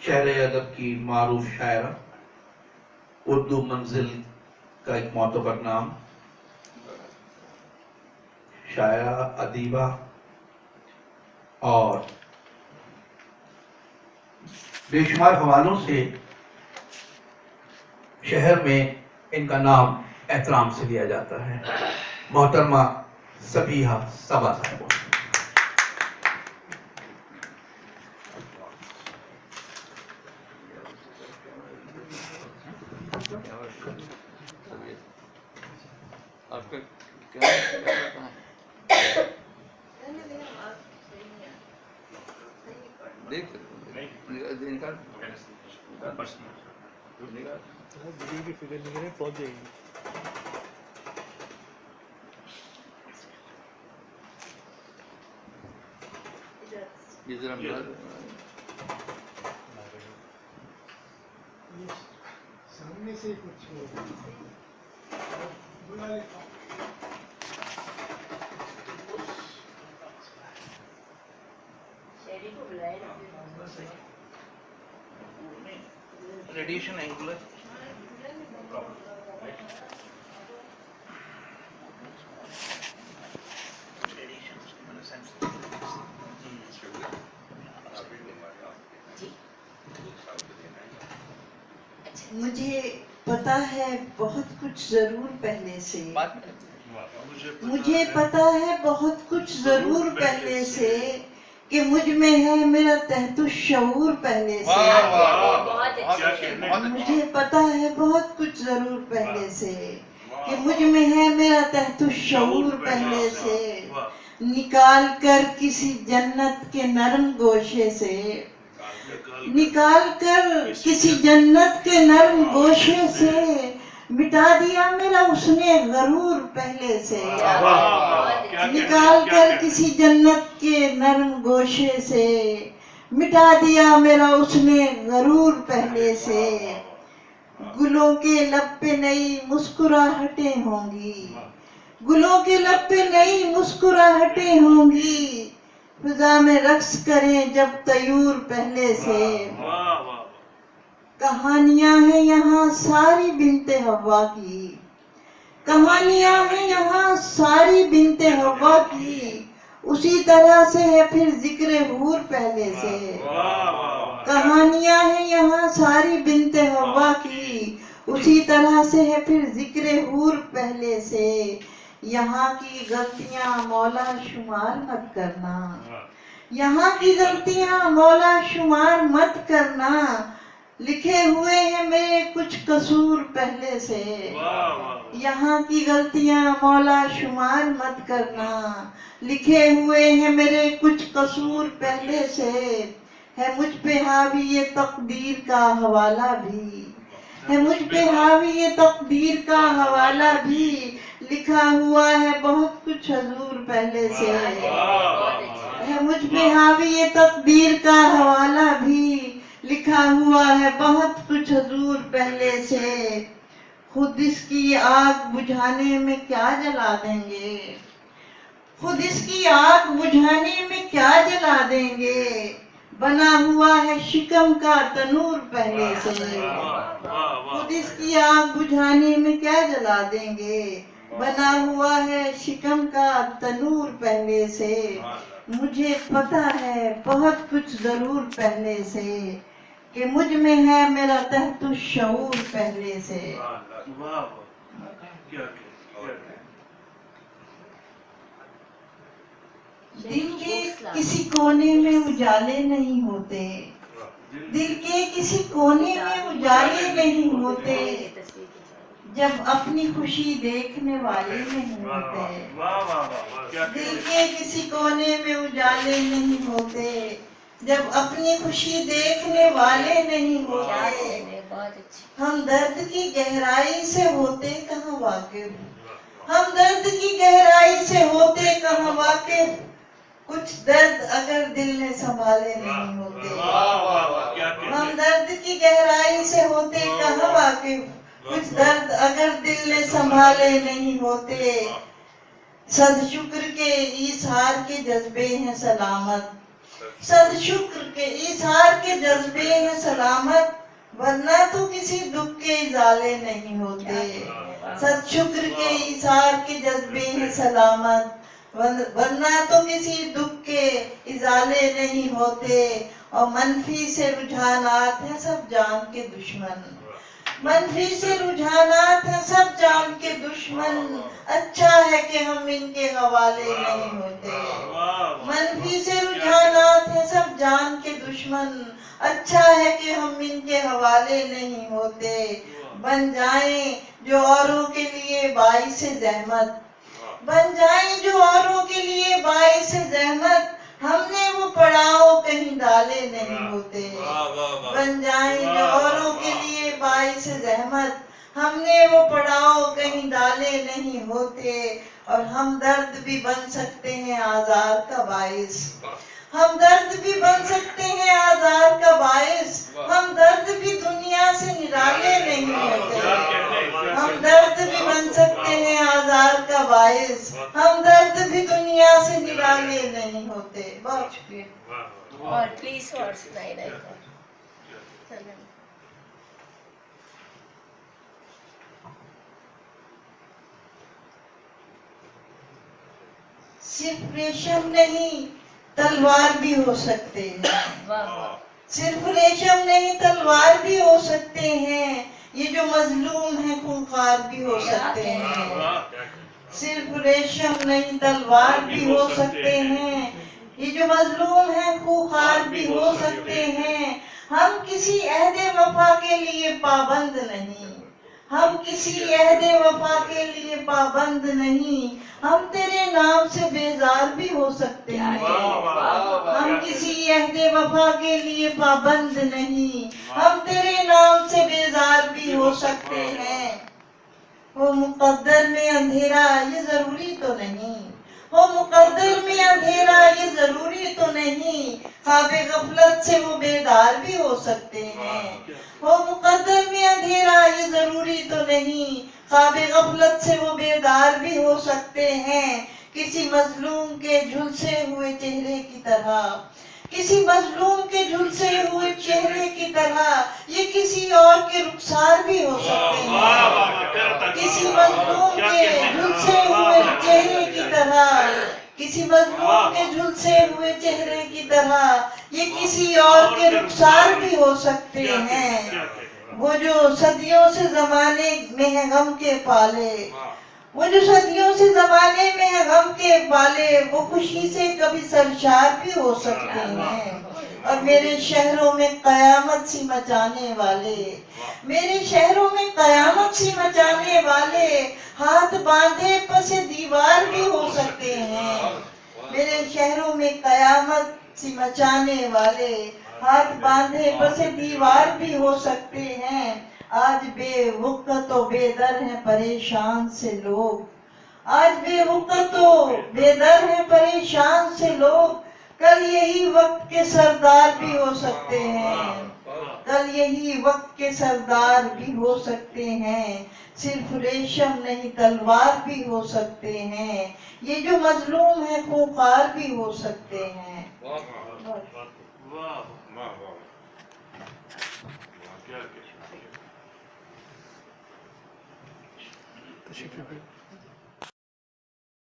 شہر ادب کی معروف شاعرہ، اردو منزل کا ایک معتبر نام، شاعرہ، ادیبہ اور بے شمار حوالوں سے شہر میں ان کا نام احترام سے لیا جاتا ہے، محترمہ صبیحہ صبا صاحبہ۔ آپ کا کیا پہنچ جائے گی۔ سامنے سے کچھ ریڈیشن اینگل مجھے پتا ہے بہت کچھ ضرور پہلے سے، مجھے پتا ہے بہت کچھ ضرور پہلے سے، کہ مجھ میں ہے میرا تحت الشعور پہلے سے۔ مجھے پتا ہے بہت کچھ ضرور پہلے سے، کہ مجھ میں ہے میرا تحت الشعور پہلے سے، نکال کر کسی جنت کے نرم گوشے سے، نکال کر کسی جنت کے نرم گوشے سے، مٹا دیا میرا اس نے غرور پہلے سے، نکال کر کسی جنت کے نرم گوشے سے، مٹا دیا میرا اس نے غرور پہلے سے۔ گلوں کے لب پہ نئی مسکراہٹیں ہوں گی، گلوں کے لب پہ نئی مسکراہٹیں ہوں گی، فضا میں رقص کریں جب طیور پہلے سے۔ کہانیاں ہیں یہاں ساری بنت حوا کی، کہانیاں ہیں یہاں ساری بنت حوا کی، اسی طرح سے ہے پھر ذکر حور پہلے سے۔ کہانیاں ہیں یہاں ساری بنت حوا کی، اسی طرح سے ہے پھر ذکر حور پہلے سے۔ یہاں کی غلطیاں مولا شمار مت کرنا، یہاں کی غلطیاں مولا شمار مت کرنا، لکھے ہوئے ہیں میرے کچھ قصور پہلے سے۔ یہاں کی غلطیاں مولا شمار مت کرنا، لکھے ہوئے ہیں میرے کچھ قصور پہلے سے۔ ہے مجھ پہ حاوی یہ تقدیر کا حوالہ بھی، ہے مجھ پہ حاوی یہ تقدیر کا حوالہ بھی، لکھا ہوا ہے بہت کچھ حضور پہلے سے۔ ہے مجھ پہ حاوی یہ تقدیر کا حوالہ بھی، لکھا ہوا ہے بہت کچھ حضور پہلے سے۔ خود اس کی آگ بجھانے میں کیا جلا دیں گے، خود اس کی آگ بجھانے میں کیا جلا دیں گے، بنا ہوا ہے شکم کا تنور پہلے سے۔ خود اس کی آگ بجھانے میں کیا جلا دیں گے، بنا ہوا ہے شکم کا تنور پہلے سے۔ مجھے پتا ہے بہت کچھ ضرور پہلے سے، کہ مجھ میں ہے میرا تحت الشعور پہلے سے۔ دل کے کسی کونے میں اجالے نہیں ہوتے، دل کے کسی کونے میں اجالے نہیں ہوتے، جب اپنی خوشی دیکھنے والے نہیں ہوتے۔ دل کے کسی کونے میں اجالے نہیں ہوتے، جب اپنی خوشی دیکھنے والے نہیں ہوتے۔ ہم درد کی گہرائی سے ہوتے کہاں واقف، ہم درد کی گہرائی سے ہوتے کہاں واقف، کچھ درد اگر دل نے سنبھالے نہیں ہوتے۔ ہم درد کی گہرائی سے ہوتے کہاں واقف، کچھ درد اگر دل نے سنبھالے نہیں ہوتے۔ صد شکر کے ایثار کے جذبے ہیں سلامت، सद शुक्र के इजहार के जज्बे हैं सलामत, वरना तो किसी दुख के इजाले नहीं होते। सद शुक्र के इजहार के जज्बे हैं सलामत, वरना तो किसी दुख के इजाले नहीं होते। और मनफी से रुझानात हैं सब जान के दुश्मन, मनफी से रुझानात हैं सब जान के दुश्मन, अच्छा है कि हम इनके हवाले नहीं होते। मनफी से रुझानात हैं सब जान के दुश्मन, अच्छा है कि हम इनके हवाले नहीं होते। बन जाएं जो औरों के लिए बाइस जहमत, बन जाएं जो औरों के लिए बाइस जहमत, हमने वो पड़ाव कहीं डाले नहीं होते। बन जाएं जो औरों के लिए बाइस जहमत, हमने वो पड़ाव कहीं डाले नहीं होते। और हम दर्द भी बन सकते हैं आज़ार का बाइस, हम दर्द भी बन सकते हैं आज़ार का बाइस, हम दर्द भी दुनिया से निराले नहीं होते। हम दर्द भी बन सकते हैं आज़ार का बाइस, हम दर्द भी दुनिया से निराले नहीं होते। बहुत शुक्रिया। और प्लीज और सुनाई नहीं कर। सिर्फ रेशम नहीं तलवार भी हो सकते हैं, वाह वाह। सिर्फ रेशम नहीं तलवार भी हो सकते हैं, ये जो मजलूम है खूंखार भी हो सकते हैं। सिर्फ रेशम नहीं तलवार भी हो सकते हैं, ये जो मजलूम है खूंखार भी हो सकते हैं। हम किसी अहदे वफा के लिए पाबंद नहीं, हम किसी अहदे वफा के लिए पाबंद नहीं, हम तेरे नाम से बेजार भी हो सकते हैं। हम किसी अहदे वफा के लिए पाबंद नहीं, हम तेरे नाम से बेजार भी हो सकते हैं। वो मुकद्दर में अंधेरा ये जरूरी तो नहीं, वो मुकद्दर में अंधेरा ये जरूरी तो नहीं, ख्वाबे गफलत से वो बेदार भी हो सकते हैं। वो मुकद्दर में अंधेरा ये जरूरी तो नहीं, ख्वाबे गफलत से वो बेदार भी हो सकते हैं। किसी मजलूम के झुलसे हुए चेहरे की तरह, किसी मजलूम के झुलसे हुए चेहरे की तरह ये किसी और के रुखसार भी हो सकते हैं। किसी मजलूम के झुलसे हुए चेहरे की तरह, किसी मजलूम के झुलसे हुए चेहरे की तरह ये किसी और के रुखसार भी हो सकते हैं। वो जो सदियों से जमाने में है गम के पाले, वो जो सदियों से जमाने में है गम के पाले, वो खुशी से कभी सरशार भी हो सकते हैं। और मेरे शहरों में कयामत सी मचाने वाले, मेरे शहरों में कयामत सी मचाने वाले हाथ बांधे पसे दीवार भी हो सकते हैं। मेरे शहरों में कयामत सी मचाने वाले हाथ बांधे पसे दीवार भी हो सकते हैं। आज बेवक़्त व बेदर हैं परेशान से लोग, आज बेवक़्त व बेदर हैं परेशान से लोग, कल यही वक्त के सरदार भी हो सकते हैं, कल यही वक्त के सरदार भी हो सकते हैं। सिर्फ रेशम नहीं तलवार भी हो सकते हैं, ये जो मजलूम है खूंखार भी हो सकते हैं। तशरीफ रखिए।